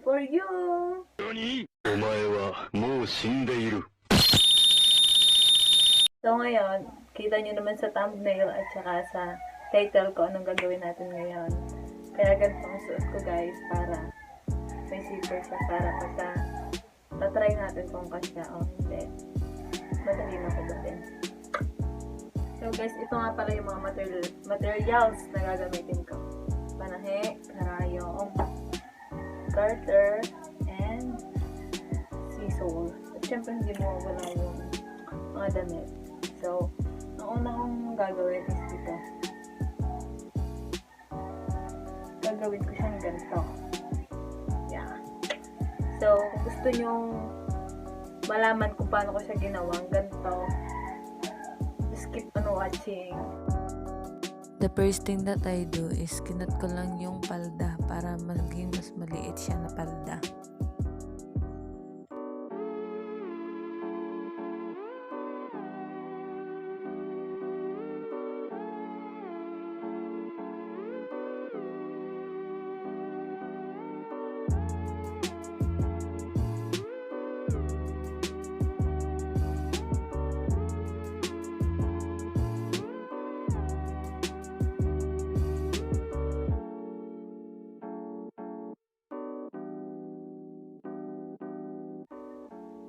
for you! So ngayon, kita nyo naman sa thumbnail at saka sa title ko anong gagawin natin ngayon. Kaya ganito ang suot ko guys para may zipper siya para pa sa tatry natin kung kasya o hindi. Madali na ko din. So guys, ito nga pala yung mga materials na gagamitin ko. Panahe, karayong, garter, and sisal. At syempre hindi mo wala yung mga damit. So, ang una kong gagawin is ito. Gagawin ko siyang ganito. Yeah. So, kung gusto nyong malaman kung paano ko siya ginawang ganito, just keep on watching. The first thing that I do is kinat ko lang yung palda para maging mas maliit siya na palda.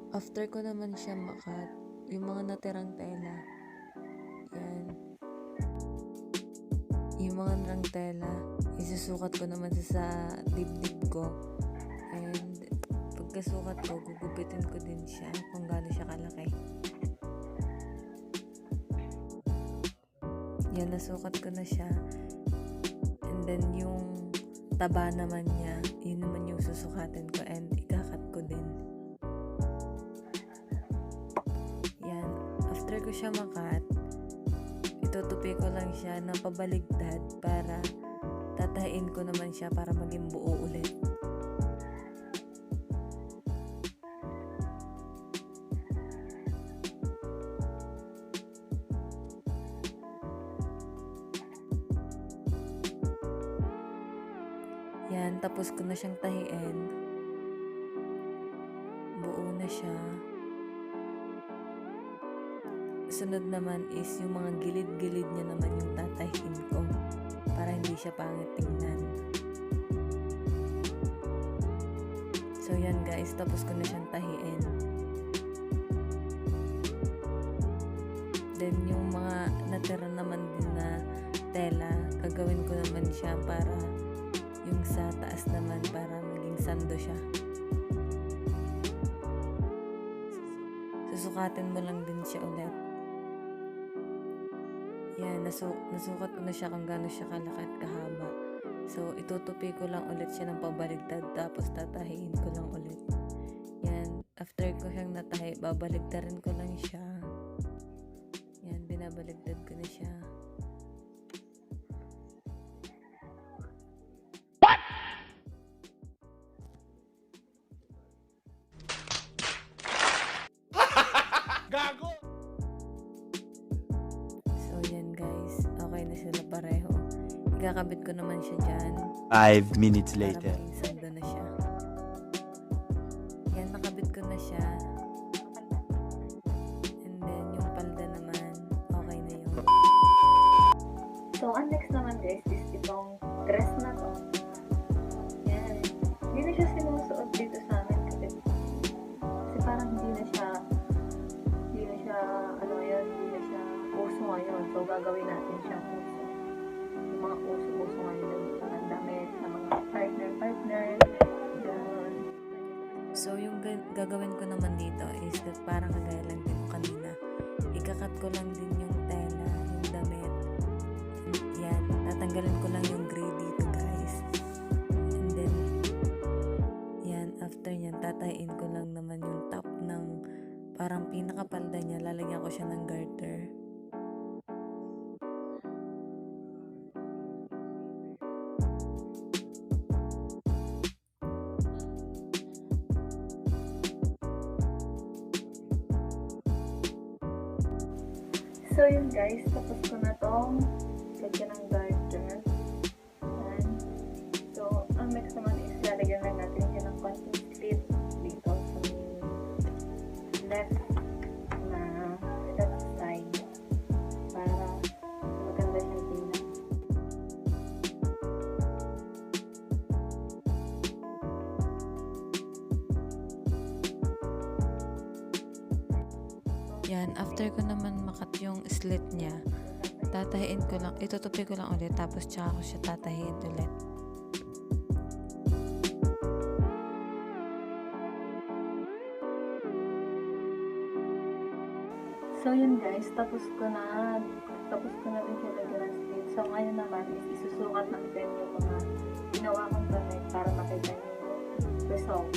After ko naman siya makat, yung mga natirang tela, yan, yung mga natirang tela, isusukat ko naman sa dibdib ko, and pagkasukat ko, gugupitin ko din siya kung gaano siya kalaki. Yan, nasukat ko na siya, and then yung taba naman niya, yun naman yung susukatin ko, and ikakat ko din. After ko siya makat, itutupi ko lang siya ng pabaligtad para tatahin ko naman siya para maging buo ulit. Yan, tapos ko na siyang tahiin. Buo na siya. Sunod naman is yung mga gilid-gilid niya naman yung tatahin ko para hindi siya pangit tingnan. So yan guys, tapos ko na siyang tahiin. Then yung mga natira naman din na tela, gagawin ko naman siya para yung sa taas naman para maging sando siya. Susukatin mo lang din siya ulit. Yan, nasukat ko na siya kung gaano siya kalaki at kahaba. So, itutupi ko lang ulit siya ng pabaligtad tapos tatahiin ko lang ulit. Yan, after ko siyang natahi, babaligtarin ko lang siya. Yan, binabaligtad ko na siya. What? Gago! Okay na sila pareho. Ikakabit ko naman siya dyan. 5 minutes later. Para maging sando na siya. Yan, nakabit ko na siya. And then, yung palda naman, okay na yun. So, ang next naman guys is itong dress na to. Yan. Hindi na siya sinusuot dito sa amin kasi parang hindi na siya uso ngayon. So, gagawin natin siyang uso. Yung mga uso-uso ngayon. Ang damit ng mga partner. Ganun. So, yung gagawin ko naman dito is that parang kagaya lang din kanina. Ikakat ko lang din yung tela, yung damit. Yan. Tatanggalin ko lang yung gray dito guys. And then, yan. After yan, tatayin ko lang naman yung top ng parang pinakapalda niya. Lalagyan ko siya ng garter. So, yun guys, tapos ko na tong lagyan ng garter. Yan. So, ang next naman is lalagyan lang natin siya ng Yan, after ko naman makat yung slit niya, tatahiin ko lang, itutupi ko lang ulit, tapos tsaka ko siya tatahiin ulit. So yun guys, tapos ko na din siya lagyan ng slit. So ngayon naman is isusukat natin yung mga ginawa kong damit para makita niyo yung result.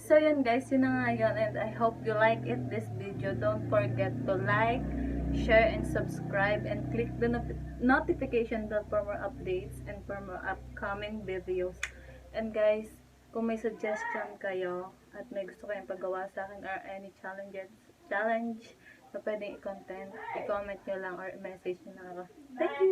So yun guys, yun na nga yun, and I hope you like this video. Don't forget to like, share, and subscribe, and click the notification bell for more updates and for more upcoming videos. And guys, kung may suggestion kayo at may gusto kayong paggawa sa akin or any challenge na pwedeng i-comment nyo lang or message nyo lang ako. Thank you!